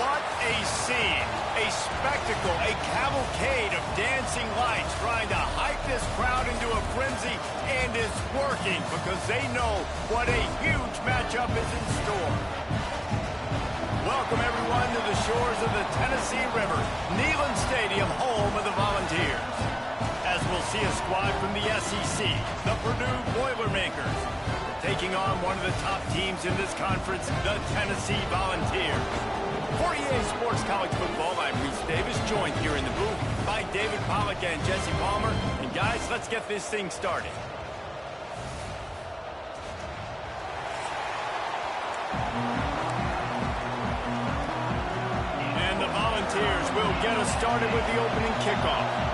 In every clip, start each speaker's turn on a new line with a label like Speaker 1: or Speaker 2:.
Speaker 1: What a scene, a spectacle, a cavalcade of dancing lights trying to hype this crowd into a frenzy, and it's working because they know what a huge matchup is in store. Welcome everyone to the shores of the Tennessee River, Neyland Stadium, home of the Volunteers. As we'll see a squad from the SEC, the Purdue Boilermakers, taking on one of the top teams in this conference, the Tennessee Volunteers. For EA Sports College Football, I'm Reese Davis, joined here in the booth by David Pollack and Jesse Palmer. And guys, let's get this thing started. And the Volunteers will get us started with the opening kickoff.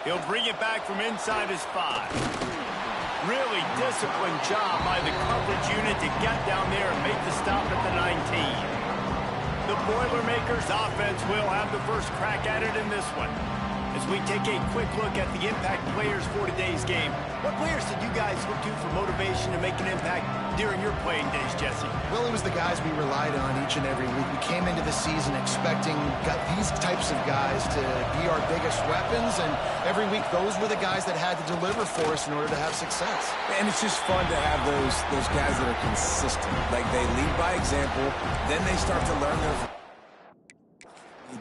Speaker 1: He'll bring it back from inside his 5. Really disciplined job by the coverage unit to get down there and make the stop at the 19. The Boilermakers offense will have the first crack at it in this one. As we take a quick look at the impact players for today's game, what players did you guys look to for motivation to make an impact during your playing days, Jesse?
Speaker 2: Well, it was the guys we relied on each and every week. We came into the season expecting these types of guys to be our biggest weapons, and every week those were the guys that had to deliver for us in order to have success.
Speaker 3: And it's just fun to have those guys that are consistent. Like, they lead by example, then they start to learn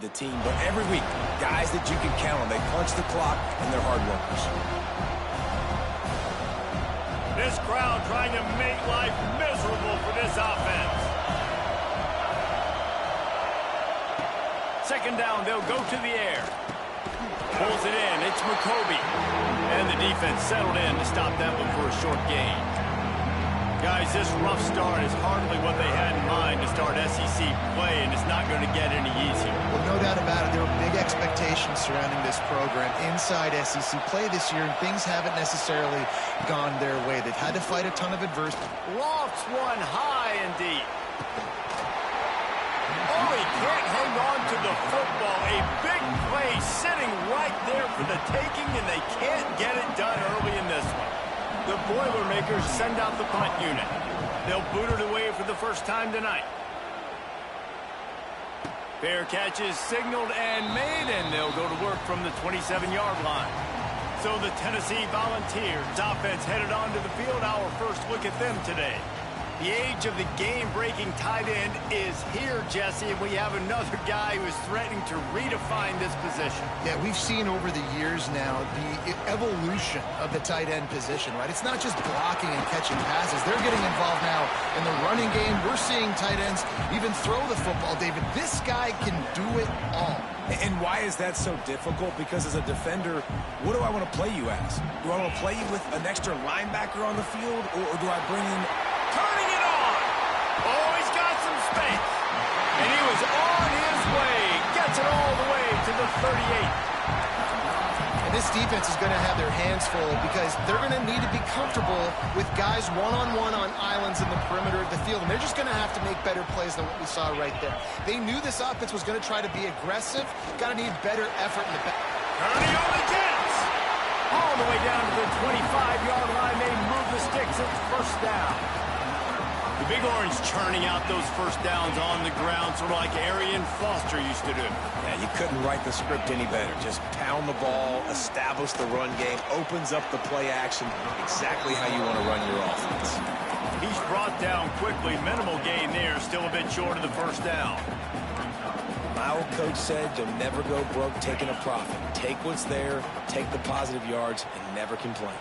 Speaker 3: the team. But every week, guys that you can count on, they punch the clock, and they're hard workers.
Speaker 1: This crowd trying to make life miserable for this offense. Second down, they'll go to the air. Pulls it in, it's McCoby. And the defense settled in to stop that one for a short gain. Guys, this rough start is hardly what they had in mind to start SEC play, and it's not going to get any easier.
Speaker 2: Well, no doubt about it. There were big expectations surrounding this program inside SEC play this year, and things haven't necessarily gone their way. They've had to fight a ton of adversity.
Speaker 1: Lofts one high and deep. Oh, he can't hang on to the football. A big play sitting right there for the taking, and they can't get it done early in this one. The Boilermakers send out the punt unit. They'll boot it away for the first time tonight. Fair catch is signaled and made, and they'll go to work from the 27-yard line. So the Tennessee Volunteers offense headed onto the field. Our first look at them today. The age of the game-breaking tight end is here, Jesse, and we have another guy who is threatening to redefine this position.
Speaker 2: Yeah, we've seen over the years now the evolution of the tight end position, right? It's not just blocking and catching passes. They're getting involved now in the running game. We're seeing tight ends even throw the football, David. This guy can do it all.
Speaker 3: And why is that so difficult? Because as a defender, what do I want to play you as? Do I want to play you with an extra linebacker on the field, or do I bring in...
Speaker 1: Turning it on. Oh, he's got some space. And he was on his way. Gets it all the way to the 38.
Speaker 2: And this defense is going to have their hands full because they're going to need to be comfortable with guys one-on-one on islands in the perimeter of the field. And they're just going to have to make better plays than what we saw right there. They knew this offense was going to try to be aggressive. Got to need better effort in the back.
Speaker 1: Ernie on the Jets. All the way down to the 25-yard line. They move the sticks. It's first down. The Big Orange churning out those first downs on the ground, sort of like Arian Foster used to do.
Speaker 3: Yeah, you couldn't write the script any better. Just pound the ball, establish the run game, opens up the play action, exactly how you want to run your offense.
Speaker 1: He's brought down quickly. Minimal gain there, still a bit short of the first down.
Speaker 3: My old coach said you'll never go broke taking a profit. Take what's there, take the positive yards, and never complain.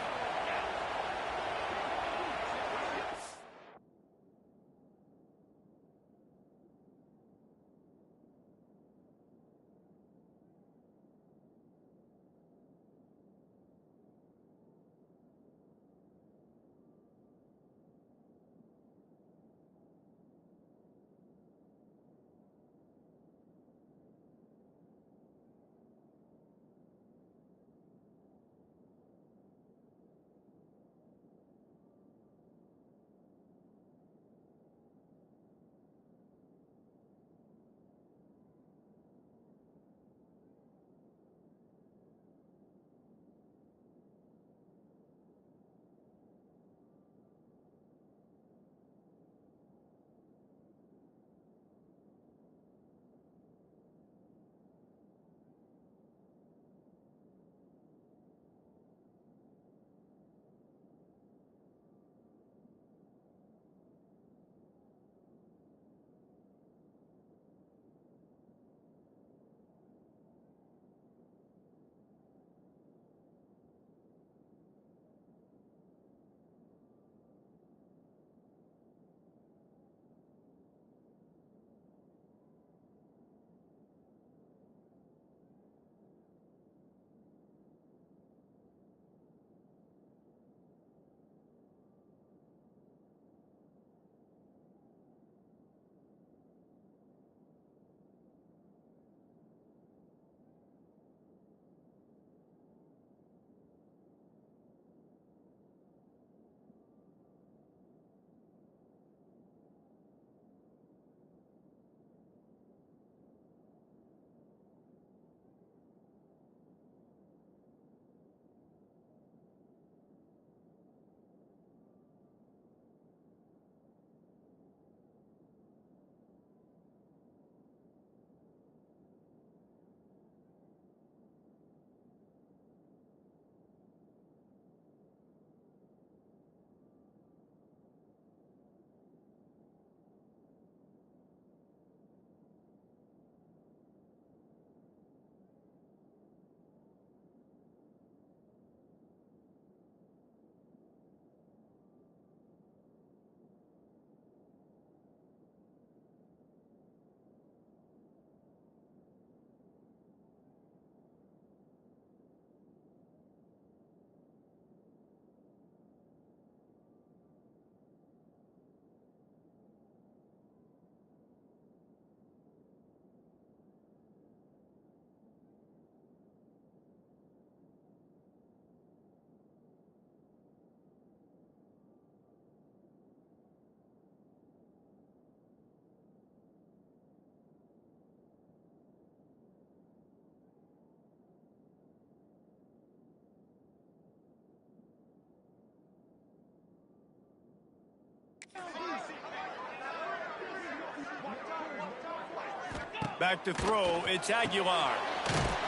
Speaker 1: Back to throw, it's Aguilar.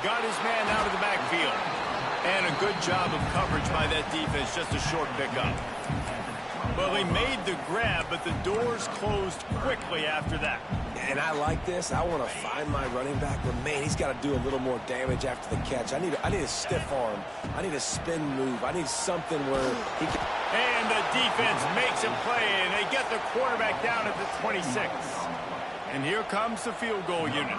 Speaker 1: Got his man out of the backfield. And a good job of coverage by that defense, just a short pickup. Well, he made the grab, but the doors closed quickly after that.
Speaker 3: And I like this. I want to find my running back, but man, he's got to do a little more damage after the catch. I need a stiff arm. I need a spin move. I need something where he can...
Speaker 1: And the defense makes a play, and they get the quarterback down at the 26. And here comes the field goal unit.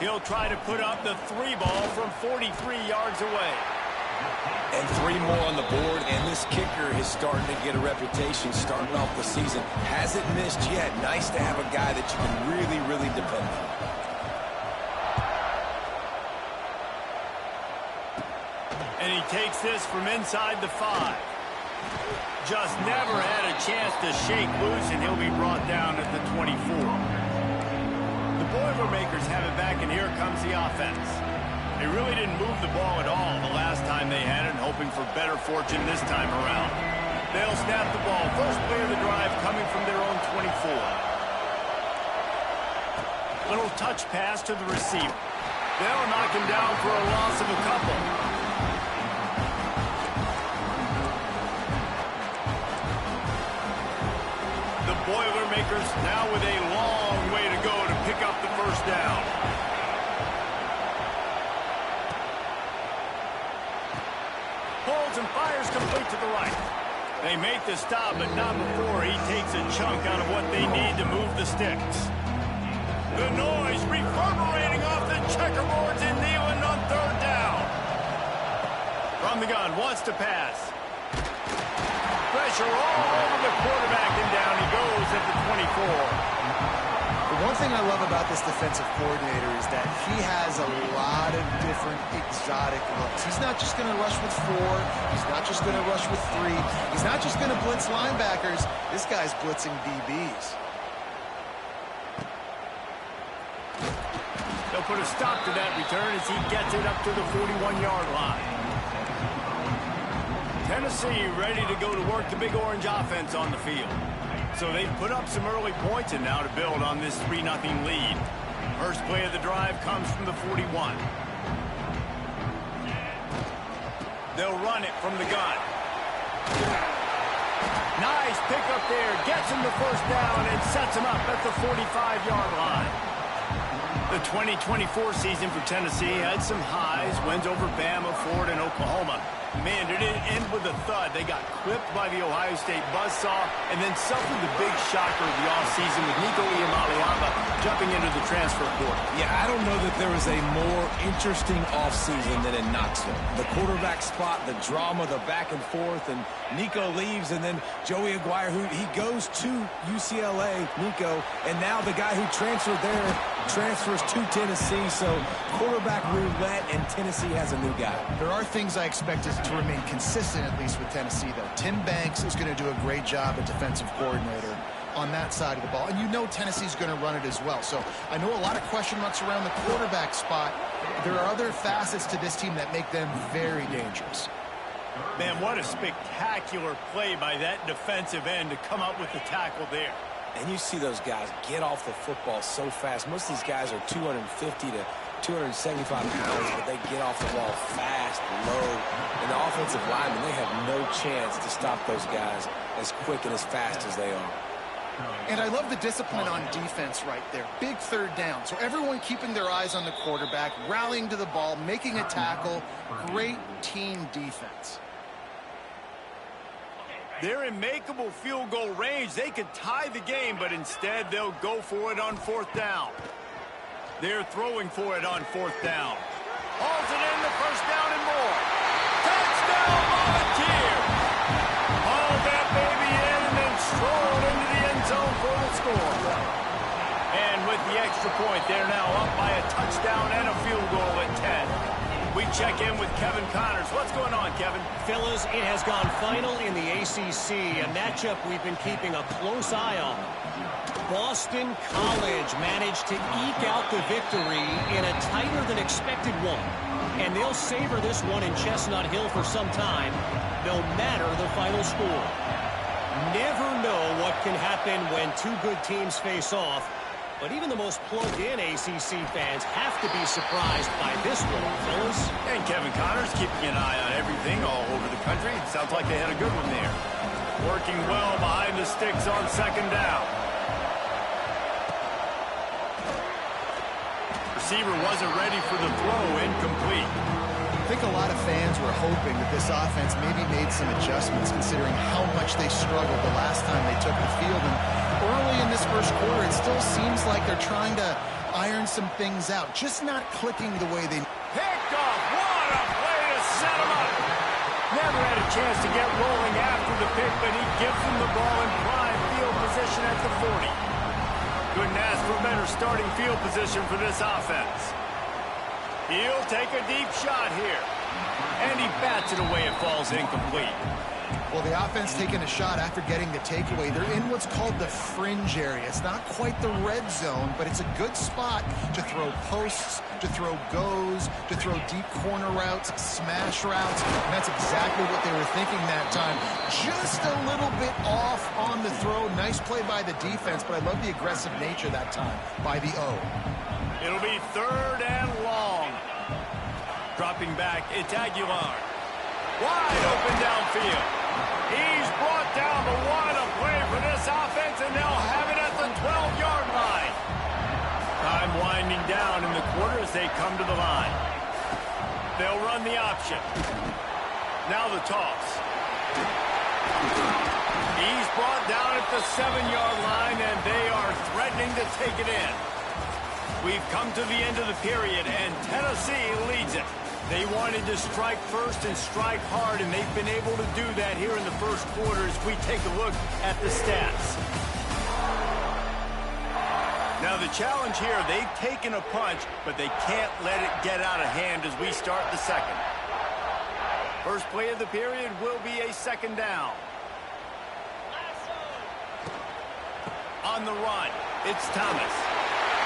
Speaker 1: He'll try to put up the 3 ball from 43 yards away.
Speaker 3: And 3 more on the board, and this kicker is starting to get a reputation starting off the season. Hasn't missed yet. Nice to have a guy that you can really, really depend on.
Speaker 1: And he takes this from inside the 5. Just never had a chance to shake loose, and he'll be brought down at the 24. The Boilermakers have it back, and here comes the offense. They really didn't move the ball at all the last time they had it, hoping for better fortune this time around. They'll snap the ball. First play of the drive coming from their own 24. Little touch pass to the receiver. They'll knock him down for a loss of a couple. The Boilermakers now with a long way to go to pick up the first down. Holds and fires complete to the right. They make the stop, but not before he takes a chunk out of what they need to move the sticks. The noise reverberating off the checkerboards in Neyland on 3rd down. From the gun, wants to pass. Pressure all over the quarterback, and down he goes at the 24.
Speaker 2: The one thing I love about this defensive coordinator is that he has a lot of different exotic looks. He's not just going to rush with 4. He's not just going to rush with 3. He's not just going to blitz linebackers. This guy's blitzing DBs.
Speaker 1: They'll put a stop to that return as he gets it up to the 41-yard line. Tennessee ready to go to work the Big Orange offense on the field. So they've put up some early points and now to build on this 3-0 lead. First play of the drive comes from the 41. They'll run it from the gun. Nice pickup there. Gets him the first down and sets him up at the 45-yard line. The 2024 season for Tennessee had some highs, wins over Bama, Florida, and Oklahoma. Man, did it end with a thud. They got clipped by the Ohio State buzzsaw and then suffered the big shocker of the offseason with Nico Iamaleava jumping into the transfer portal.
Speaker 3: Yeah, I don't know that there was a more interesting offseason than in Knoxville. The quarterback spot, the drama, the back and forth, and Nico leaves, and then Joey Aguirre, who he goes to UCLA, Nico, and now the guy who transferred there transfers to Tennessee. So quarterback roulette, and Tennessee has a new guy.
Speaker 2: There are things I expect to remain consistent, at least with Tennessee, though. Tim Banks is going to do a great job at defensive coordinator on that side of the ball. And you know Tennessee's going to run it as well. So I know a lot of question marks around the quarterback spot. There are other facets to this team that make them very dangerous.
Speaker 1: Man, what a spectacular play by that defensive end to come up with the tackle there.
Speaker 3: And you see those guys get off the football so fast. Most of these guys are 250 to 275 pounds, but they get off the ball fast, low. And the offensive linemen, they have no chance to stop those guys as quick and as fast as they are.
Speaker 2: And I love the discipline on defense right there. Big 3rd down. So everyone keeping their eyes on the quarterback, rallying to the ball, making a tackle. Great team defense.
Speaker 1: They're in makeable field goal range. They could tie the game, but instead they'll go for it on 4th down. They're throwing for it on 4th down. Hauls it in, the first down and more. Touchdown, Volunteers! Haul that baby in and then stroll into the end zone for the score. And with the extra point, they're now up by a touchdown and a field goal at 10. We check in with Kevin Connors. What's going on, Kevin?
Speaker 4: Fellas, it has gone final in the ACC, a matchup we've been keeping a close eye on. Boston College managed to eke out the victory in a tighter-than-expected one. And they'll savor this one in Chestnut Hill for some time, no matter the final score. Never know what can happen when two good teams face off. But even the most plugged-in ACC fans have to be surprised by this one, fellas.
Speaker 1: And Kevin Connor's keeping an eye on everything all over the country. It sounds like they had a good one there. Working well behind the sticks on second down. Receiver wasn't ready for the throw, incomplete.
Speaker 2: I think a lot of fans were hoping that this offense maybe made some adjustments considering how much they struggled the last time they took the field. And early in this first quarter, it still seems like they're trying to iron some things out, just not clicking the way they...
Speaker 1: Picked off. What a play to set him up. Never had a chance to get rolling after the pick, but he gives him the ball in prime field position at the 40. Couldn't ask for better starting field position for this offense. He'll take a deep shot here. And he bats it away. It falls incomplete.
Speaker 2: Well, the offense taking a shot after getting the takeaway. They're in what's called the fringe area. It's not quite the red zone, but it's a good spot to throw posts, to throw goes, to throw deep corner routes, smash routes. And that's exactly what they were thinking that time. Just a little bit off on the throw. Nice play by the defense, but I love the aggressive nature that time by the O.
Speaker 1: It'll be third and long. Dropping back, it's Aguilar. Wide open downfield. He's brought down, but what a play for this offense, and they'll have it at the 12-yard line. Time winding down in the quarter as they come to the line. They'll run the option. Now the toss. He's brought down at the 7-yard line, and they are threatening to take it in. We've come to the end of the period, and Tennessee leads it. They wanted to strike first and strike hard, and they've been able to do that here in the first quarter as we take a look at the stats. Now the challenge here, they've taken a punch, but they can't let it get out of hand as we start the second. First play of the period will be a second down. On the run, it's Thomas.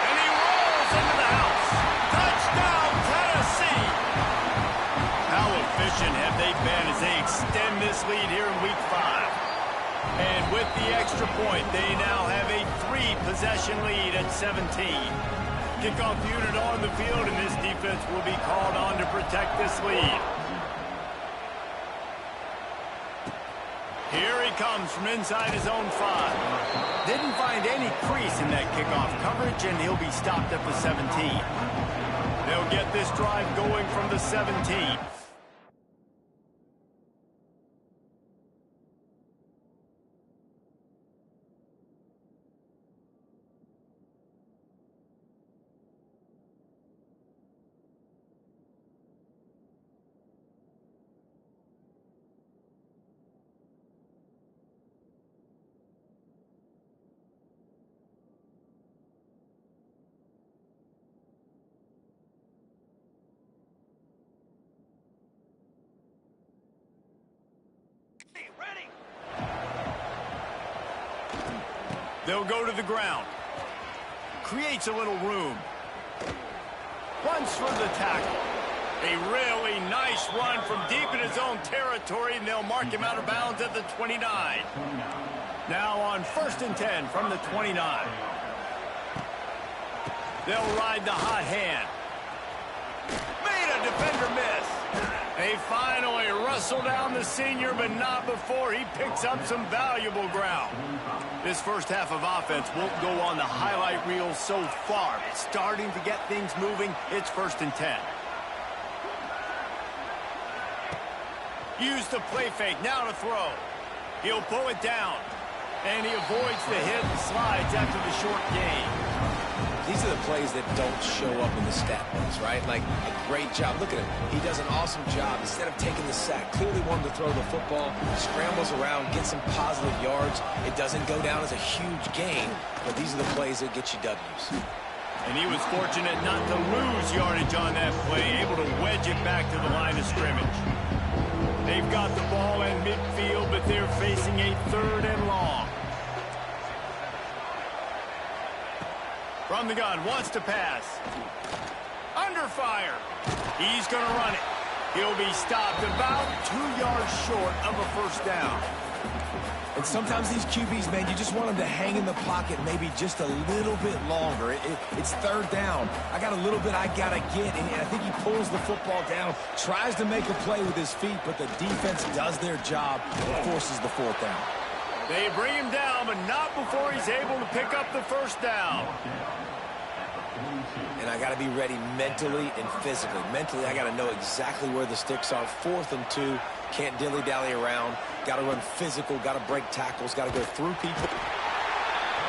Speaker 1: And he rolls into the house. Touchdown, Tennessee! How efficient have they been as they extend this lead here in Week 5? And with the extra point, they now have a 3-possession lead at 17. Kickoff unit on the field, and this defense will be called on to protect this lead. Here he comes from inside his own 5. Didn't find any crease in that kickoff coverage, and he'll be stopped at the 17. They'll get this drive going from the 17. They'll go to the ground. Creates a little room. Runs for the tackle. A really nice run from deep in his own territory, and they'll mark him out of bounds at the 29. Now on 1st and 10 from the 29. They'll ride the hot hand. Made a defender miss. They finally wrestle down the senior, but not before he picks up some valuable ground. This first half of offense won't go on the highlight reel so far. It's starting to get things moving. It's 1st and 10. Use the play fake, now to throw. He'll pull it down, and he avoids the hit and slides after the short gain.
Speaker 3: These are the plays that don't show up in the stat books, right? Like, a great job. Look at him. He does an awesome job. Instead of taking the sack, clearly wanted to throw the football, scrambles around, gets some positive yards. It doesn't go down as a huge gain, but these are the plays that get you W's.
Speaker 1: And he was fortunate not to lose yardage on that play, able to wedge it back to the line of scrimmage. They've got the ball in midfield, but they're facing a 3rd and long. From the gun, wants to pass. Under fire. He's going to run it. He'll be stopped about 2 yards short of a 1st down.
Speaker 3: And sometimes these QBs, man, you just want them to hang in the pocket maybe just a little bit longer. It's third down. I got a little bit I got to get, and I think he pulls the football down, tries to make a play with his feet, but the defense does their job and forces the fourth down.
Speaker 1: They bring him down, but not before he's able to pick up the first down.
Speaker 3: And I got to be ready mentally and physically. Mentally, I got to know exactly where the sticks are. 4th and 2. Can't dilly-dally around. Got to run physical. Got to break tackles. Got to go through people.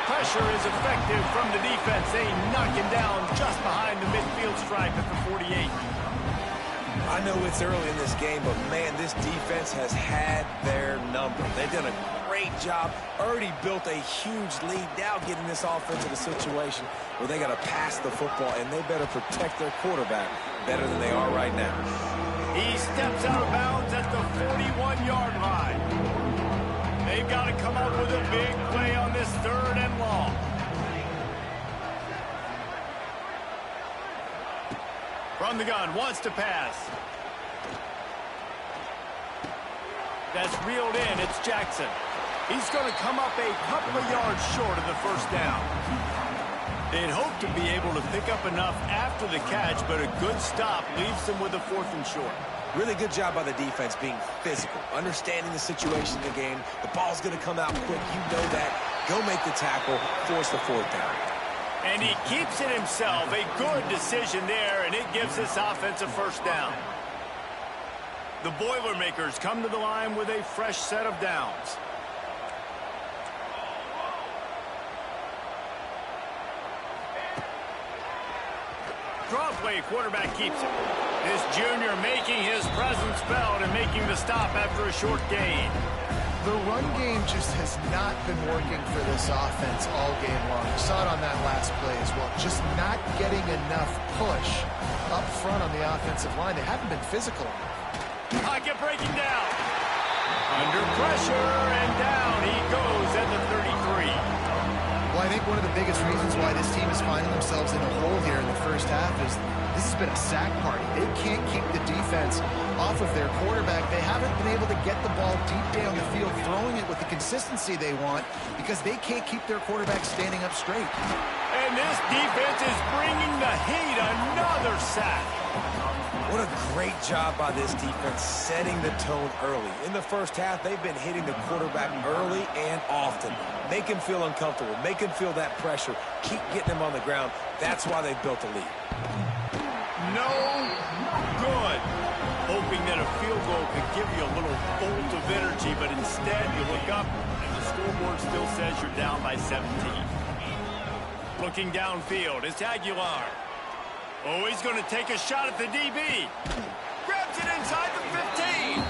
Speaker 1: Pressure is effective from the defense. They knock him down just behind the midfield stripe at the 48.
Speaker 3: I know it's early in this game, but, man, this defense has had their number. They've done a great job. Already built a huge lead. Now getting this offense in a situation where they got to pass the football, and they better protect their quarterback better than they are right now.
Speaker 1: He steps out of bounds at the 41-yard line. They've got to come up with a big play on this 3rd and long. From the gun, wants to pass. That's reeled in. It's Jackson. He's going to come up a couple of yards short of the first down. They'd hope to be able to pick up enough after the catch, but a good stop leaves them with a 4th and short.
Speaker 3: Really good job by the defense being physical, understanding the situation in the game. The ball's going to come out quick. You know that. Go make the tackle, force the 4th down.
Speaker 1: And he keeps it himself. A good decision there, and it gives this offense a first down. The Boilermakers come to the line with a fresh set of downs. Draw play, quarterback keeps it. This junior making his presence felt and making the stop after a short gain.
Speaker 2: The run game just has not been working for this offense all game long. You saw it on that last play as well. Just not getting enough push up front on the offensive line. They haven't been physical.
Speaker 1: Pocket breaking down. Under pressure, and down he goes at the 33.
Speaker 2: Well, I think one of the biggest reasons why this team is finding themselves in a hole here in the first half is this has been a sack party. They can't keep the defense off of their quarterback. They haven't been able to get the ball deep down the field, throwing it with the consistency they want because they can't keep their quarterback standing up straight.
Speaker 1: And this defense is bringing the heat. Another sack.
Speaker 3: What a great job by this defense setting the tone early. In the first half, they've been hitting the quarterback early and often. Make him feel uncomfortable. Make him feel that pressure. Keep getting him on the ground. That's why they've built a lead.
Speaker 1: No good. Hoping that a field goal could give you a little bolt of energy, but instead you look up and the scoreboard still says you're down by 17. Looking downfield, it's Aguilar. Oh, he's going to take a shot at the DB. Grabs it inside the 15.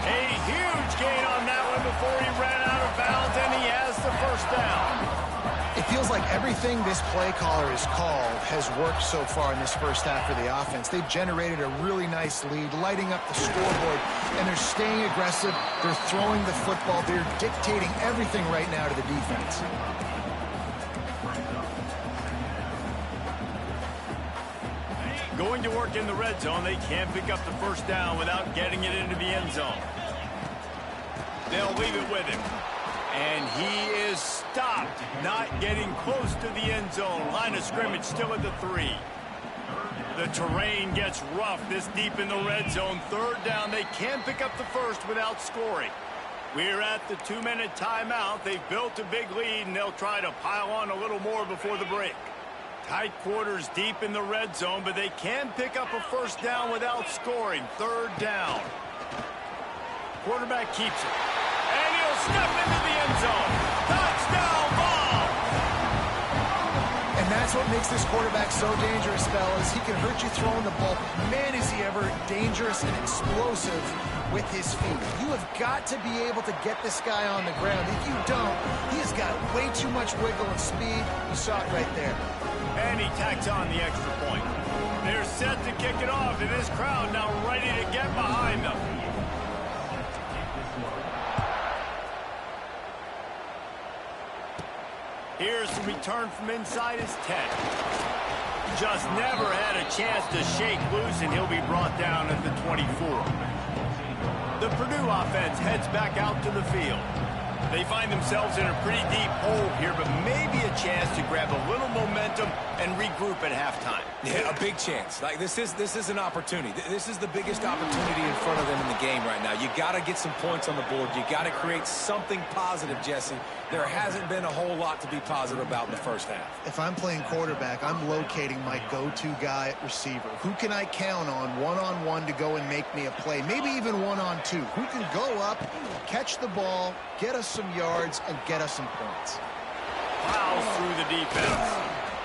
Speaker 1: A huge gain on that one before he ran out of bounds, and he has the first down.
Speaker 2: It feels like everything this play caller has called has worked so far in this first half for the offense. They've generated a really nice lead, lighting up the scoreboard, and they're staying aggressive. They're throwing the football. They're dictating everything right now to the defense.
Speaker 1: Going to work in the red zone, they can't pick up the first down without getting it into the end zone. They'll leave it with him. And he is stopped, not getting close to the end zone. Line of scrimmage still at the 3. The terrain gets rough this deep in the red zone. 3rd down, they can't pick up the first without scoring. We're at the 2-minute timeout. They've built a big lead, and they'll try to pile on a little more before the break. Tight quarters deep in the red zone, but they can pick up a first down without scoring. 3rd down. Quarterback keeps it. And he'll step into the end zone. Touchdown ball!
Speaker 2: And that's what makes this quarterback so dangerous, fellas. He can hurt you throwing the ball. Man, is he ever dangerous and explosive with his feet. You have got to be able to get this guy on the ground. If you don't, he has got way too much wiggle and speed. You saw it right there.
Speaker 1: And he tacks on the extra point. They're set to kick it off, and this crowd now ready to get behind them. Here's the return from inside is Tenn. Just never had a chance to shake loose, and he'll be brought down at the 24. The Purdue offense heads back out to the field. They find themselves in a pretty deep hole here, but maybe a chance to grab a little momentum and regroup at halftime.
Speaker 3: Yeah, a big chance. Like this is an opportunity. This is the biggest opportunity in front of them in the game right now. You got to get some points on the board. You got to create something positive, Jesse. There hasn't been a whole lot to be positive about in the first half.
Speaker 2: If I'm playing quarterback, I'm locating my go-to guy at receiver. Who can I count on one-on-one to go and make me a play? Maybe even one-on-two. Who can go up, catch the ball, get us some yards, and get us some points?
Speaker 1: Plows through the defense.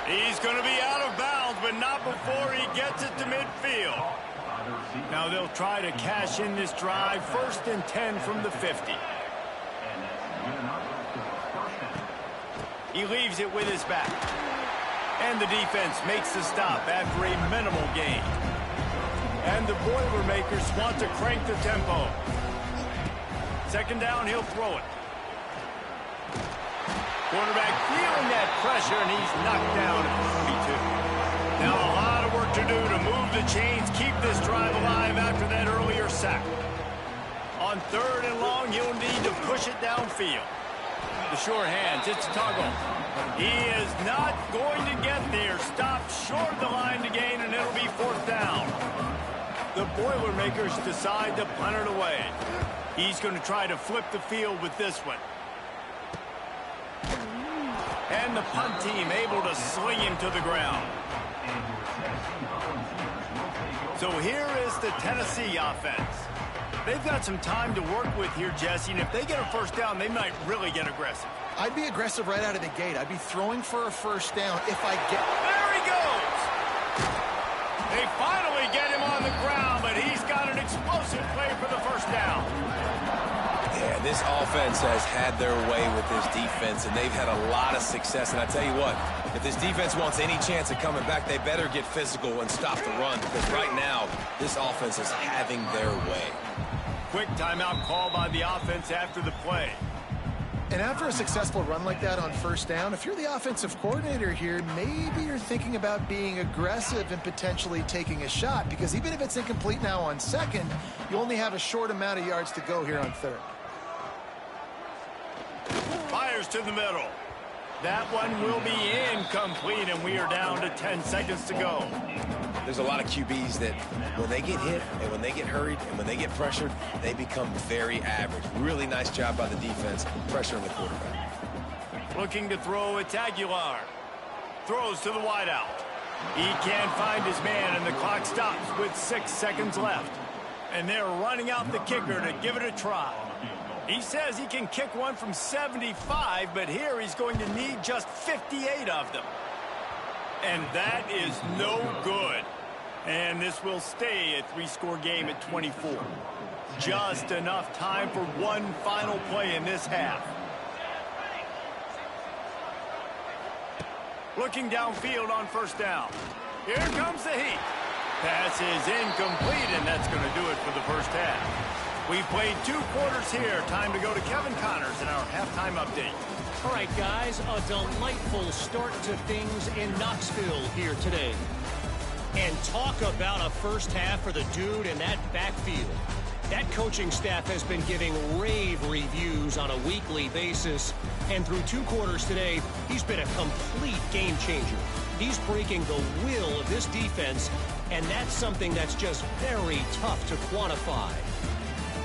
Speaker 1: He's going to be out of bounds, but not before he gets it to midfield. Now they'll try to cash in this drive. 1st and 10 from the 50. He leaves it with his back. And the defense makes the stop after a minimal gain. And the Boilermakers want to crank the tempo. 2nd down, he'll throw it. Quarterback feeling that pressure, and he's knocked down at the 42. Now a lot of work to do to move the chains, keep this drive alive after that earlier sack. On 3rd and long, he'll need to push it downfield. The sure hands, it's Tango. He is not going to get there. Stopped short of the line to gain, and it'll be 4th down. The Boilermakers decide to punt it away. He's going to try to flip the field with this one. And the punt team able to sling him to the ground. So here is the Tennessee offense. They've got some time to work with here, Jesse, and if they get a 1st down, they might really get aggressive.
Speaker 2: I'd be aggressive right out of the gate. I'd be throwing for a 1st down if I get...
Speaker 1: There he goes! They finally get him on the ground, but he's got an explosive play for the 1st down.
Speaker 3: Yeah, this offense has had their way with this defense, and they've had a lot of success. And I tell you what, if this defense wants any chance of coming back, they better get physical and stop the run, because right now, this offense is having their way.
Speaker 1: Quick timeout call by the offense after the play.
Speaker 2: And after a successful run like that on 1st down, if you're the offensive coordinator here, maybe you're thinking about being aggressive and potentially taking a shot, because even if it's incomplete now on 2nd, you only have a short amount of yards to go here on 3rd.
Speaker 1: Fires to the middle. That one will be incomplete, and we are down to 10 seconds to go.
Speaker 3: There's a lot of QBs that when they get hit and when they get hurried and when they get pressured, they become very average. Really nice job by the defense, pressuring the quarterback.
Speaker 1: Looking to throw, it's Aguilar. Throws to the wideout. He can't find his man, and the clock stops with 6 seconds left. And they're running out the kicker to give it a try. He says he can kick one from 75, but here he's going to need just 58 of them. And that is no good. And this will stay a 3-score game at 24. Just enough time for one final play in this half. Looking downfield on 1st down. Here comes the heat. Pass is incomplete, and that's going to do it for the 1st half. We've played 2 quarters here. Time to go to Kevin Connors in our halftime update.
Speaker 4: All right, guys, a delightful start to things in Knoxville here today. And talk about a 1st half for the dude in that backfield. That coaching staff has been giving rave reviews on a weekly basis. And through 2 quarters today, he's been a complete game changer. He's breaking the will of this defense, and that's something that's just very tough to quantify.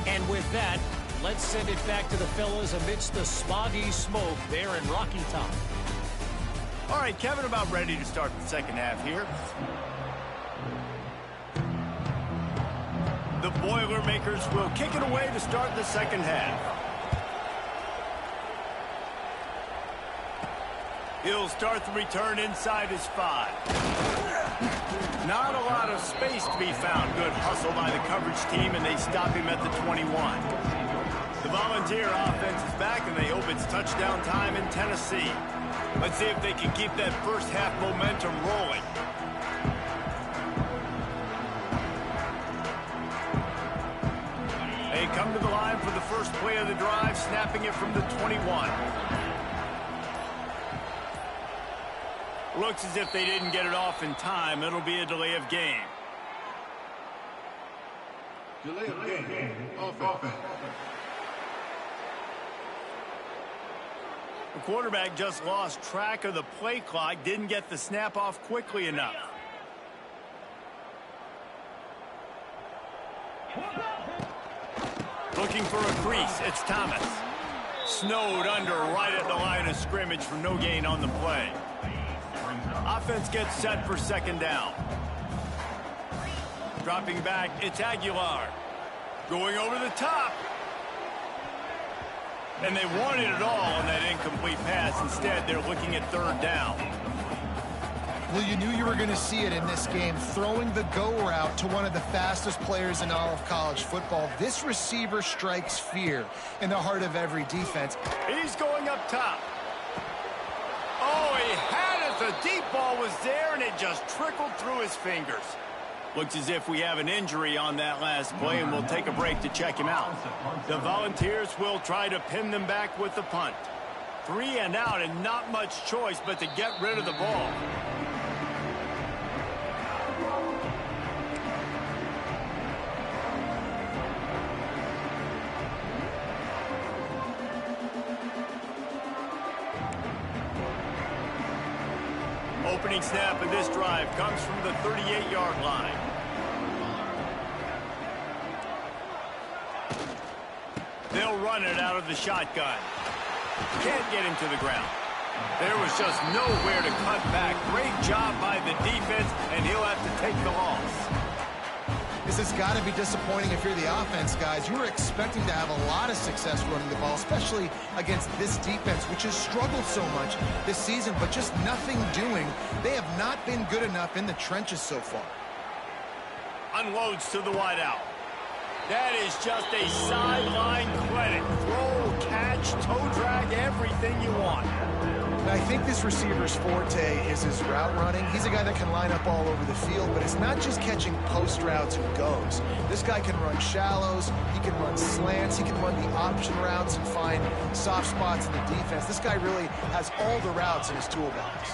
Speaker 4: And with that, let's send it back to the fellas amidst the smoggy smoke there in Rocky Top.
Speaker 1: All right, Kevin, about ready to start the 2nd half here. The Boilermakers will kick it away to start the 2nd half. He'll start the return inside his 5. Not a lot of space to be found. Good hustle by the coverage team, and they stop him at the 21. The Volunteer offense is back, and they hope it's touchdown time in Tennessee. Let's see if they can keep that 1st half momentum rolling. They come to the line for the first play of the drive, snapping it from the 21. Looks as if they didn't get it off in time. It'll be a delay of game.
Speaker 5: Delay of game. Offense.
Speaker 1: The quarterback just lost track of the play clock, didn't get the snap off quickly enough. Looking for a crease, it's Thomas. Snowed under right at the line of scrimmage for no gain on the play. Offense gets set for second down. Dropping back, it's Aguilar. Going over the top. And they wanted it all on that incomplete pass. Instead, they're looking at third down.
Speaker 2: Well, you knew you were going to see it in this game. Throwing the go route to one of the fastest players in all of college football. This receiver strikes fear in the heart of every defense.
Speaker 1: He's going up top. Oh, he had it. The deep ball was there, and it just trickled through his fingers. Looks as if we have an injury on that last play, and we'll take a break to check him out. The Volunteers will try to pin them back with the punt. 3 and out, and not much choice but to get rid of the ball. Opening snap of this drive comes from the 38-yard line. They'll run it out of the shotgun. Can't get him to the ground. There was just nowhere to cut back. Great job by the defense, and he'll have to take the loss.
Speaker 2: This has got to be disappointing if you're the offense, guys. You were expecting to have a lot of success running the ball, especially against this defense, which has struggled so much this season, but just nothing doing. They have not been good enough in the trenches so far.
Speaker 1: Unloads to the wideout. That is just a sideline credit. Throw, catch, toe drag, everything you want.
Speaker 2: I think this receiver's forte is his route running. He's a guy that can line up all over the field, but it's not just catching post routes and goes. This guy can run shallows, he can run slants, he can run the option routes and find soft spots in the defense. This guy really has all the routes in his toolbox.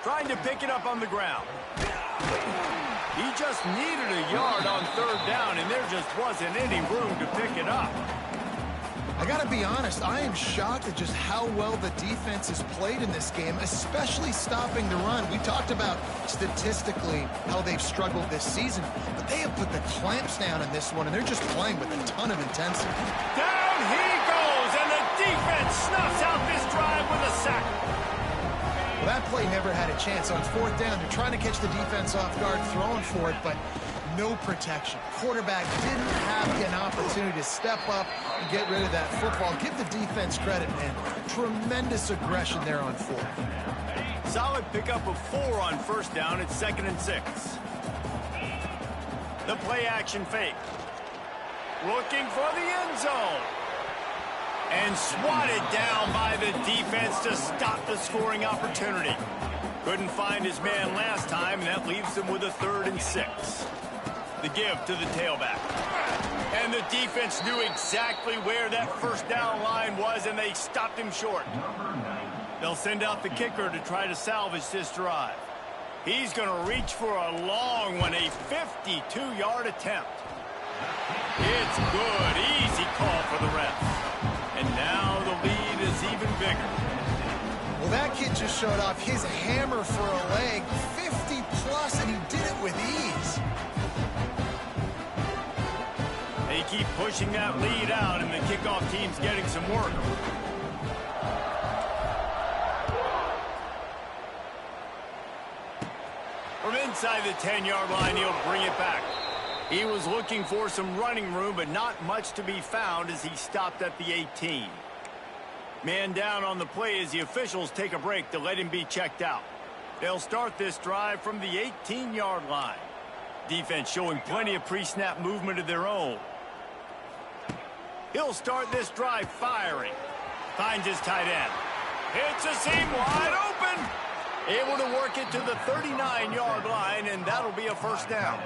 Speaker 1: Trying to pick it up on the ground. He just needed a yard on third down, and there just wasn't any room to pick it up.
Speaker 2: I got to be honest, I am shocked at just how well the defense has played in this game, especially stopping the run. We talked about statistically how they've struggled this season, but they have put the clamps down in this one, and they're just playing with a ton of intensity.
Speaker 1: Down he goes, and the defense snuffs out this drive with a sack.
Speaker 2: Well, that play never had a chance. On fourth down, they're trying to catch the defense off guard, throwing for it, but no protection. Quarterback didn't have an opportunity to step up and get rid of that football. Give the defense credit, man. Tremendous aggression there on fourth.
Speaker 1: Solid pickup of 4 on first down. It's 2nd and 6. The play action fake. Looking for the end zone. And swatted down by the defense to stop the scoring opportunity. Couldn't find his man last time, and that leaves him with a 3rd and 6. The give to the tailback. And the defense knew exactly where that first down line was, and they stopped him short. They'll send out the kicker to try to salvage this drive. He's going to reach for a long one, a 52-yard attempt. It's good. Easy call for the ref. And now the lead is even bigger.
Speaker 2: Well, that kid just showed off his hammer for a leg, 50-plus, and he did it with ease.
Speaker 1: They keep pushing that lead out, and the kickoff team's getting some work. From inside the 10-yard line, he'll bring it back. He was looking for some running room, but not much to be found as he stopped at the 18. Man down on the play as the officials take a break to let him be checked out. They'll start this drive from the 18-yard line. Defense showing plenty of pre-snap movement of their own. He'll start this drive firing. Finds his tight end. Hits a seam wide open. Able to work it to the 39-yard line, and that'll be a first down.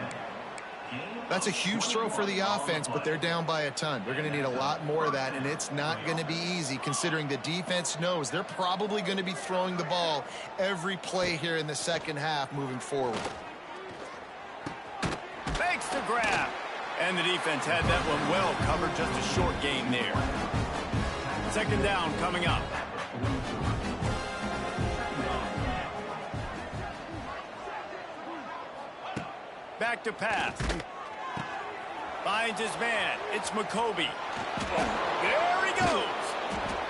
Speaker 2: That's a huge throw for the offense, but they're down by a ton. They're going to need a lot more of that, and it's not going to be easy considering the defense knows they're probably going to be throwing the ball every play here in the second half moving forward.
Speaker 1: the grab. And the defense had that one well covered, just a short gain there. Second down coming up. Back to pass. Finds his man. It's McCoby. There he goes.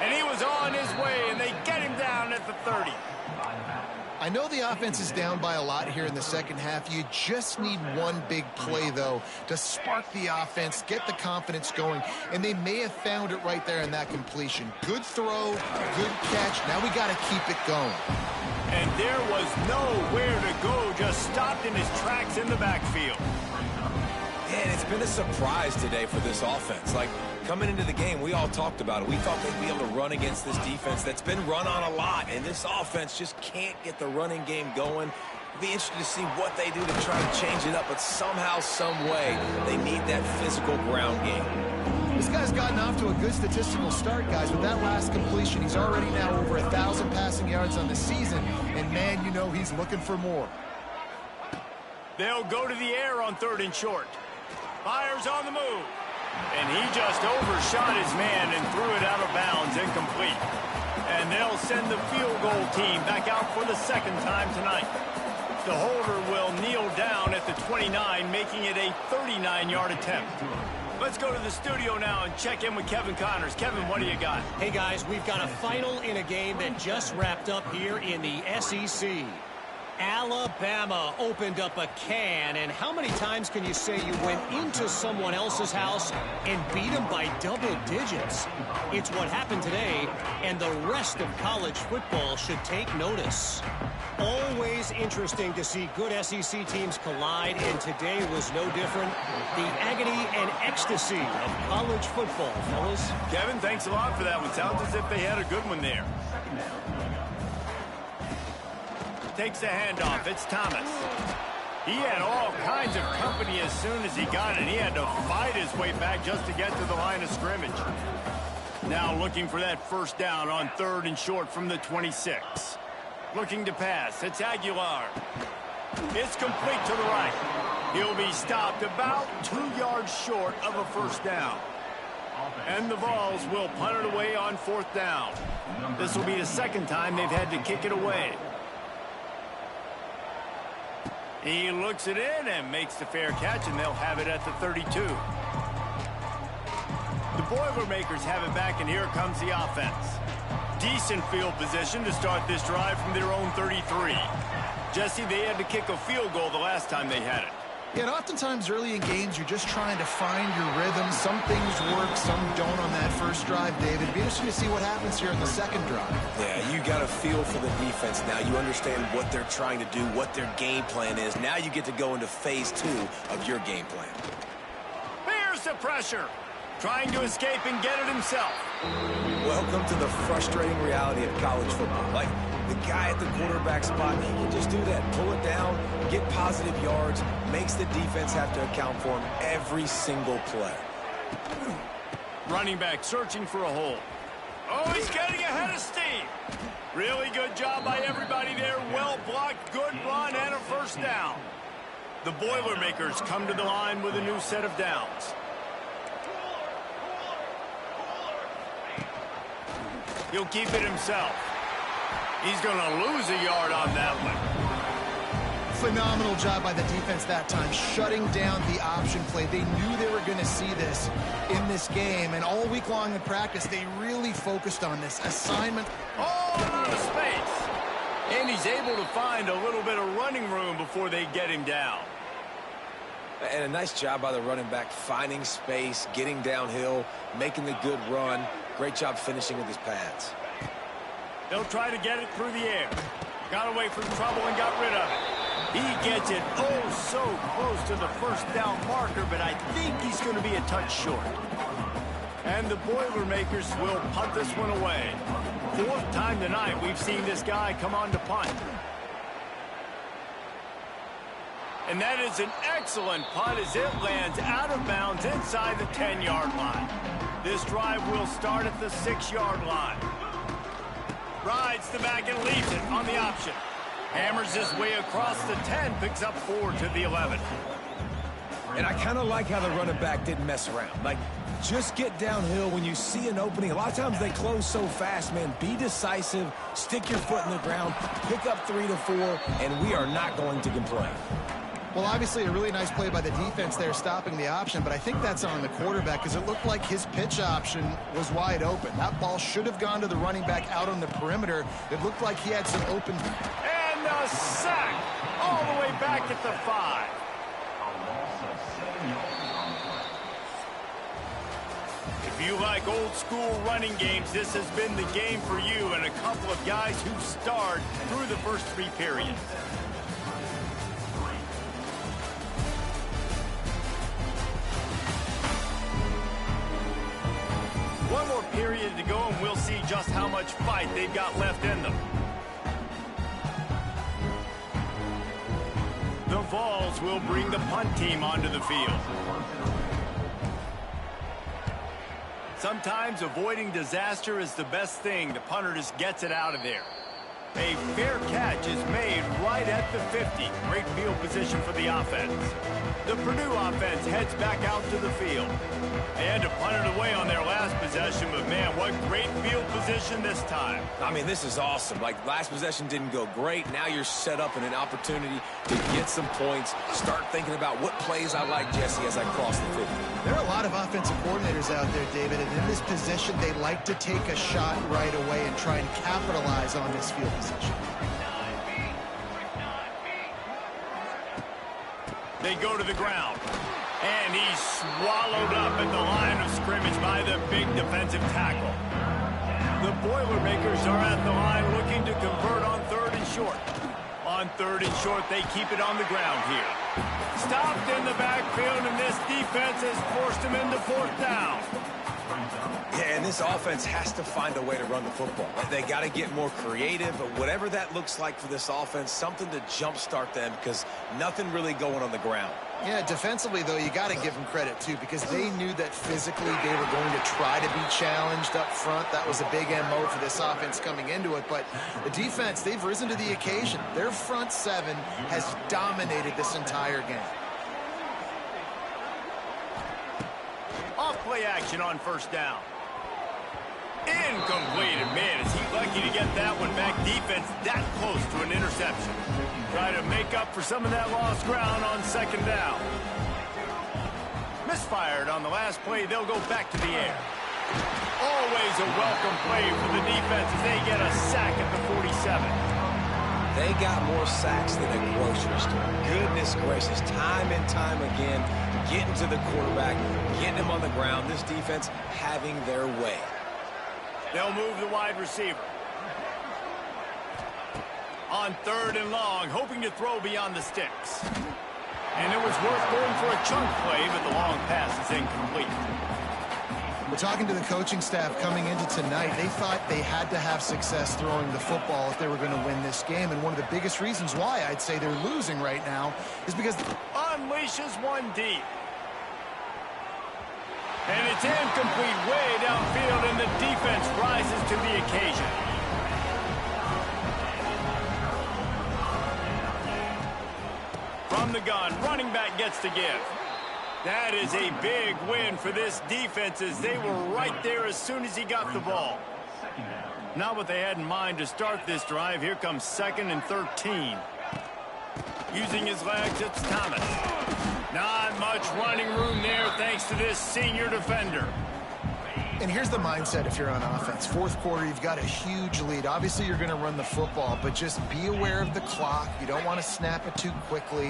Speaker 1: And he was on his way, and they get him down at the 30.
Speaker 2: I know the offense is down by a lot here in the second half. You just need one big play, though, to spark the offense, get the confidence going, and they may have found it right there in that completion. Good throw, good catch. Now we got to keep it going.
Speaker 1: And there was nowhere to go, just stopped in his tracks in the backfield.
Speaker 3: And it's been a surprise today for this offense. Like, coming into the game, we all talked about it. We thought they'd be able to run against this defense that's been run on a lot, and this offense just can't get the running game going. It'll be interesting to see what they do to try to change it up, but somehow, some way, they need that physical ground game.
Speaker 2: This guy's gotten off to a good statistical start, guys. With that last completion, he's already now over 1,000 passing yards on the season, and man, you know he's looking for more.
Speaker 1: They'll go to the air on 3rd and short. Fires on the move. And he just overshot his man and threw it out of bounds, incomplete. And they'll send the field goal team back out for the second time tonight. The holder will kneel down at the 29, making it a 39-yard attempt. Let's go to the studio now and check in with Kevin Connors. Kevin, what do you got?
Speaker 4: Hey, guys, we've got a final in a game that just wrapped up here in the SEC. Alabama opened up a can, and how many times can you say you went into someone else's house and beat them by double digits? It's what happened today, and the rest of college football should take notice. Always interesting to see good SEC teams collide, and today was no different. The agony and ecstasy of college football, fellas.
Speaker 1: Kevin, thanks a lot for that one. Sounds as if they had a good one there. Takes the handoff. It's Thomas. He had all kinds of company as soon as he got it. He had to fight his way back just to get to the line of scrimmage. Now looking for that first down on 3rd and short from the 26. Looking to pass. It's Aguilar. It's complete to the right. He'll be stopped about 2 yards short of a first down. And the Vols will punt it away on 4th down. This will be the second time they've had to kick it away. He looks it in and makes the fair catch, and they'll have it at the 32. The Boilermakers have it back, and here comes the offense. Decent field position to start this drive from their own 33. Jesse, they had to kick a field goal the last time they had it.
Speaker 2: Yeah, and oftentimes early in games, you're just trying to find your rhythm. Some things work, some don't on that first drive, David. It'd be interesting to see what happens here in the second drive.
Speaker 3: Yeah, you got a feel for the defense now. You understand what they're trying to do, what their game plan is. Now you get to go into phase 2 of your game plan.
Speaker 1: Here's the pressure. Trying to escape and get it himself.
Speaker 3: Welcome to the frustrating reality of college football. Like, the guy at the quarterback spot, he can just do that. Pull it down, get positive yards, makes the defense have to account for him every single play.
Speaker 1: Running back searching for a hole. Oh, he's getting ahead of steam. Really good job by everybody there. Well blocked, good run, and a first down. The Boilermakers come to the line with a new set of downs. He'll keep it himself. He's going to lose a yard on that one.
Speaker 2: Phenomenal job by the defense that time, shutting down the option play. They knew they were going to see this in this game, and all week long in practice, they really focused on this assignment.
Speaker 1: Oh, out of space. And he's able to find a little bit of running room before they get him down.
Speaker 3: And a nice job by the running back, finding space, getting downhill, making the good run. Great job finishing with his pads.
Speaker 1: They'll try to get it through the air. Got away from trouble and got rid of it. He gets it oh so close to the first down marker, but I think he's going to be a touch short. And the Boilermakers will punt this one away. 4th time tonight we've seen this guy come on to punt. And that is an excellent punt as it lands out of bounds inside the 10-yard line. This drive will start at the 6-yard line. Rides the back and leaves it on the option. Hammers his way across the 10, picks up 4 to the 11.
Speaker 3: And I kind of like how the running back didn't mess around. Like, just get downhill when you see an opening. A lot of times they close so fast, man. Be decisive, stick your foot in the ground, pick up 3 to 4, and we are not going to complain.
Speaker 2: Well, obviously, a really nice play by the defense there, stopping the option, but I think that's on the quarterback because it looked like his pitch option was wide open. That ball should have gone to the running back out on the perimeter. It looked like he had some open...
Speaker 1: And a sack all the way back at the 5. If you like old-school running games, this has been the game for you and a couple of guys who starred through the first 3 periods. One more period to go, and we'll see just how much fight they've got left in them. The Vols will bring the punt team onto the field. Sometimes avoiding disaster is the best thing. The punter just gets it out of there. A fair catch is made right at the 50. Great field position for the offense. The Purdue offense heads back out to the field. They had to punt it away on their last possession, but man, what great field position this time.
Speaker 3: I mean, this is awesome. Like, last possession didn't go great. Now you're set up in an opportunity to get some points. Start thinking about what plays I like, Jesse, as I cross the 50.
Speaker 2: There are a lot of offensive coordinators out there, David, and in this position, they like to take a shot right away and try and capitalize on this field position.
Speaker 1: They go to the ground. And he's swallowed up at the line of scrimmage by the big defensive tackle. The Boilermakers are at the line looking to convert on 3rd and short. On 3rd and short, they keep it on the ground here. Stopped in the backfield, and this defense has forced him into 4th down.
Speaker 3: Yeah, and this offense has to find a way to run the football. They got to get more creative, but whatever that looks like for this offense, something to jumpstart them because nothing really going on the ground.
Speaker 2: Yeah, defensively, though, you got to give them credit, too, because they knew that physically they were going to try to be challenged up front. That was a big MO for this offense coming into it. But the defense, they've risen to the occasion. Their front 7 has dominated this entire game.
Speaker 1: Off play action on 1st down. Incomplete. And man, is he lucky to get that one back. Defense that close to an interception. Try to make up for some of that lost ground on 2nd down. Misfired on the last play. They'll go back to the air. Always a welcome play for the defense as they get a sack at the 47.
Speaker 3: They got more sacks than a grocery store. Goodness gracious, time and time again, getting to the quarterback, getting him on the ground. This defense having their way.
Speaker 1: They'll move the wide receiver. On 3rd and long, hoping to throw beyond the sticks. And it was worth going for a chunk play, but the long pass is incomplete.
Speaker 2: We're talking to the coaching staff coming into tonight. They thought they had to have success throwing the football if they were going to win this game. And one of the biggest reasons why I'd say they're losing right now is because...
Speaker 1: Unleashes one deep. And it's incomplete way downfield, and the defense rises to the occasion. From the gun, running back gets to give. That is a big win for this defense as they were right there as soon as he got the ball. Not what they had in mind to start this drive. Here comes 2nd and 13. Using his legs, it's Thomas. Not much running room there thanks to this senior defender.
Speaker 2: And here's the mindset if you're on offense. 4th quarter, you've got a huge lead. Obviously, you're going to run the football, but just be aware of the clock. You don't want to snap it too quickly.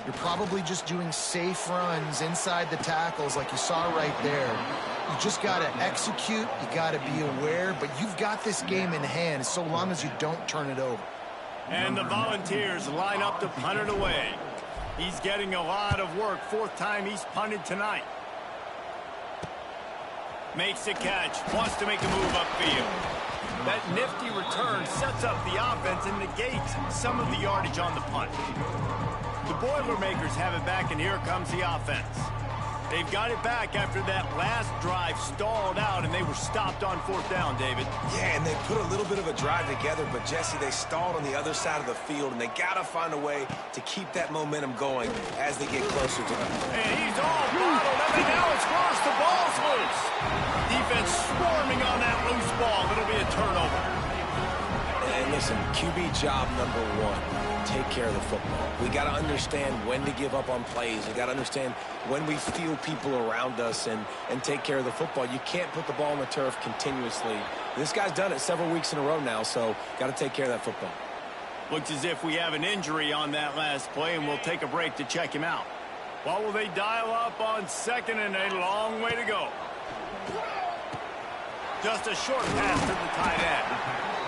Speaker 2: You're probably just doing safe runs inside the tackles like you saw right there. You just got to execute. You got to be aware, but you've got this game in hand so long as you don't turn it over.
Speaker 1: And the Volunteers line up to punt it away. He's getting a lot of work. 4th time he's punted tonight. Makes a catch. Wants to make a move upfield. That nifty return sets up the offense and negates some of the yardage on the punt. The Boilermakers have it back, and here comes the offense. They've got it back after that last drive stalled out, and they were stopped on 4th down, David.
Speaker 3: Yeah, and they put a little bit of a drive together, but, Jesse, they stalled on the other side of the field, and they got to find a way to keep that momentum going as they get closer to them.
Speaker 1: And he's all bottled up, and now it's lost. The ball's loose. Defense swarming on that loose ball. It'll be a turnover.
Speaker 3: And listen, QB job number 1, take care of the football. We got to understand when to give up on plays. We got to understand when we feel people around us and take care of the football. You can't put the ball on the turf continuously. This guy's done it several weeks in a row now, so got to take care of that football.
Speaker 1: Looks as if we have an injury on that last play, and we'll take a break to check him out. What will they dial up on 2nd and a long way to go? Just a short pass to the tight end.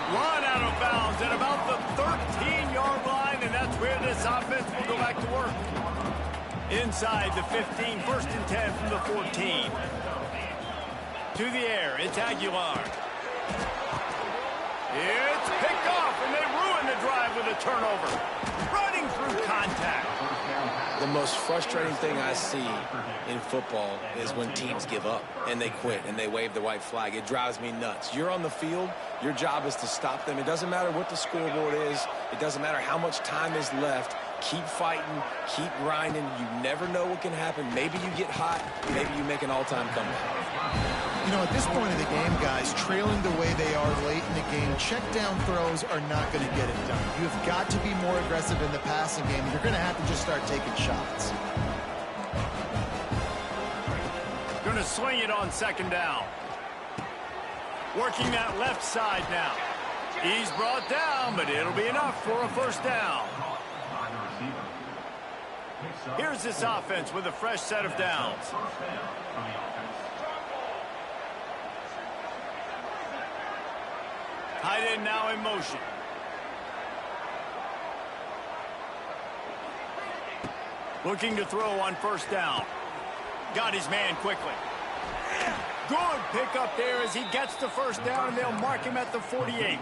Speaker 1: Run out of bounds at about the 13-yard line, and that's where this offense will go back to work. Inside the 15, 1st and 10 from the 14. To the air, it's Aguilar. It's picked off, and they ruin the drive with a turnover. Running through contact.
Speaker 3: The most frustrating thing I see in football is when teams give up and they quit and they wave the white flag. It drives me nuts. You're on the field. Your job is to stop them. It doesn't matter what the scoreboard is. It doesn't matter how much time is left. Keep fighting. Keep grinding. You never know what can happen. Maybe you get hot. Maybe you make an all-time comeback.
Speaker 2: You know, at this point of the game, guys, trailing the way they are late in the game, check down throws are not going to get it done. You've got to be more aggressive in the passing game. You're going to have to just start taking shots.
Speaker 1: Going to swing it on 2nd down. Working that left side now. He's brought down, but it'll be enough for a 1st down. Here's this offense with a fresh set of downs. Tight end now in motion. Looking to throw on 1st down. Got his man quickly. Good pickup there as he gets the 1st down, and they'll mark him at the 48.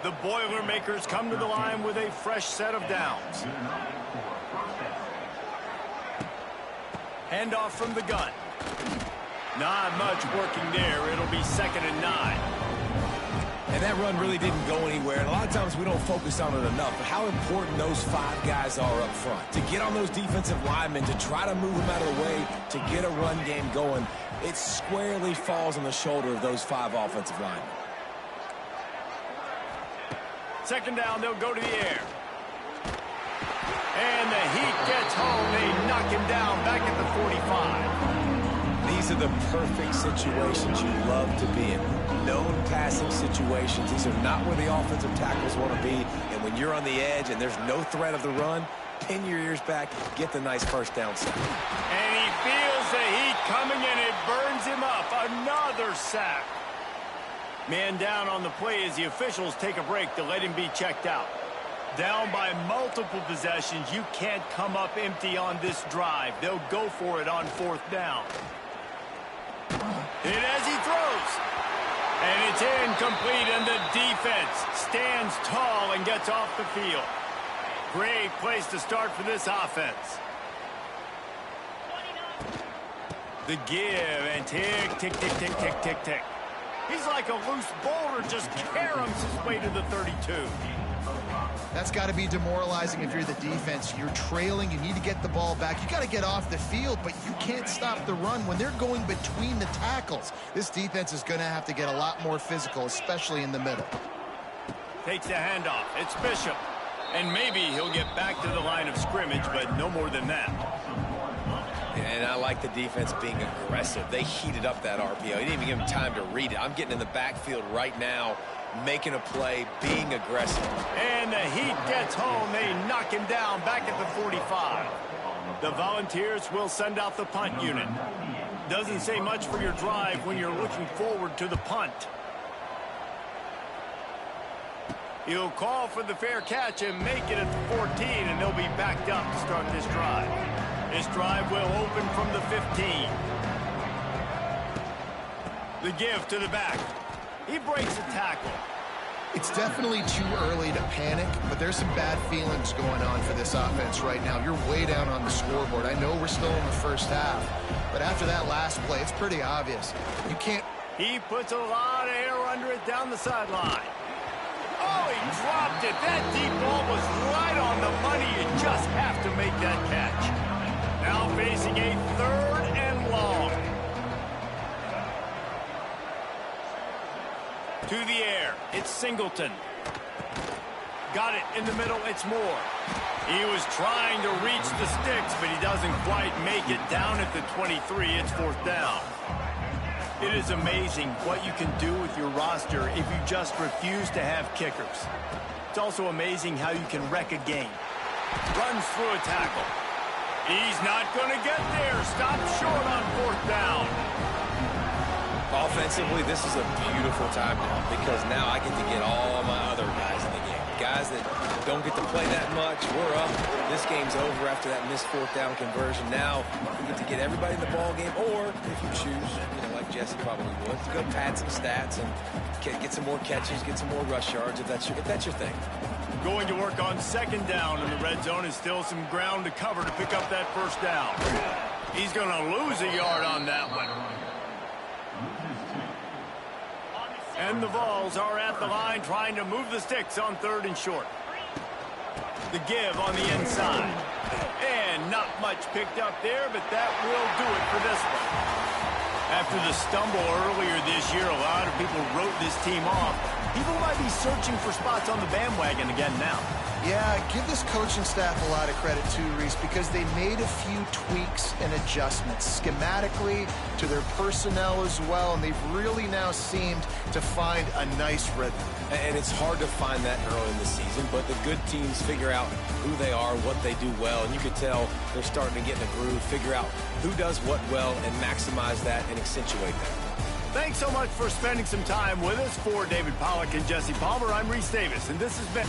Speaker 1: The Boilermakers come to the line with a fresh set of downs. Handoff from the gun. Not much working there. It'll be 2nd and 9.
Speaker 3: And that run really didn't go anywhere. And a lot of times we don't focus on it enough. But how important those 5 guys are up front. To get on those defensive linemen, to try to move them out of the way, to get a run game going, it squarely falls on the shoulder of those 5 offensive linemen.
Speaker 1: 2nd down, they'll go to the air. And the heat gets home. They knock him down back at the 45.
Speaker 3: These are the perfect situations you love to be in. Known passing situations. These are not where the offensive tackles want to be. And when you're on the edge and there's no threat of the run, pin your ears back, get the nice 1st down sack.
Speaker 1: And he feels the heat coming, and it burns him up. Another sack. Man down on the play as the officials take a break to let him be checked out. Down by multiple possessions, you can't come up empty on this drive. They'll go for it on 4th down. Hit as he throws. And it's incomplete, and the defense stands tall and gets off the field. Great place to start for this offense. The give, and tick, tick, tick, tick, tick, tick, tick. He's like a loose boulder, just caroms his way to the 32.
Speaker 2: That's got to be demoralizing if you're the defense. You're trailing. You need to get the ball back. You got to get off the field, but you can't stop the run when they're going between the tackles. This defense is going to have to get a lot more physical, especially in the middle.
Speaker 1: Takes the handoff. It's Bishop. And maybe he'll get back to the line of scrimmage, but no more than that.
Speaker 3: And I like the defense being aggressive. They heated up that RPO. He didn't even give him time to read it. I'm getting in the backfield right now, making a play, being aggressive.
Speaker 1: And the heat gets home. They knock him down back at the 45. The Volunteers will send out the punt unit. Doesn't say much for your drive when you're looking forward to the punt. He'll call for the fair catch and make it at the 14, and they'll be backed up to start this drive. This drive will open from the 15. The give to the back. He breaks a tackle.
Speaker 2: It's definitely too early to panic, but there's some bad feelings going on for this offense right now. You're way down on the scoreboard. I know we're still in the first half, but after that last play, it's pretty obvious. You can't...
Speaker 1: He puts a lot of air under it down the sideline. Oh, he dropped it. That deep ball was right on the money. You just have to make that catch. Now facing a 3rd and long. To the air. It's Singleton. Got it in the middle. It's Moore. He was trying to reach the sticks, but he doesn't quite make it down at the 23. It's 4th down. It is amazing what you can do with your roster if you just refuse to have kickers. It's also amazing how you can wreck a game. Runs through a tackle. He's not going to get there. Stop short on 4th down.
Speaker 3: Offensively, this is a beautiful time now because now I get to get all my other guys in the game. Guys that don't get to play that much, we're up. This game's over after that missed 4th down conversion. Now you get to get everybody in the ball game, or if you choose, like Jesse probably would, to go pad some stats and get some more catches, get some more rush yards if that's your thing.
Speaker 1: Going to work on 2nd down in the red zone is still some ground to cover to pick up that 1st down. He's going to lose a yard on that one. And the Vols are at the line trying to move the sticks on 3rd and short. The give on the inside. And not much picked up there, but that will do it for this one. After the stumble earlier this year, a lot of people wrote this team off. People might be searching for spots on the bandwagon again now.
Speaker 2: Yeah, give this coaching staff a lot of credit too, Reese, because they made a few tweaks and adjustments schematically to their personnel as well, and they've really now seemed to find a nice rhythm.
Speaker 3: And it's hard to find that early in the season, but the good teams figure out who they are, what they do well, and you can tell they're starting to get in a groove, figure out who does what well, and maximize that and accentuate that.
Speaker 1: Thanks so much for spending some time with us. For David Pollack and Jesse Palmer, I'm Reese Davis, and this has been...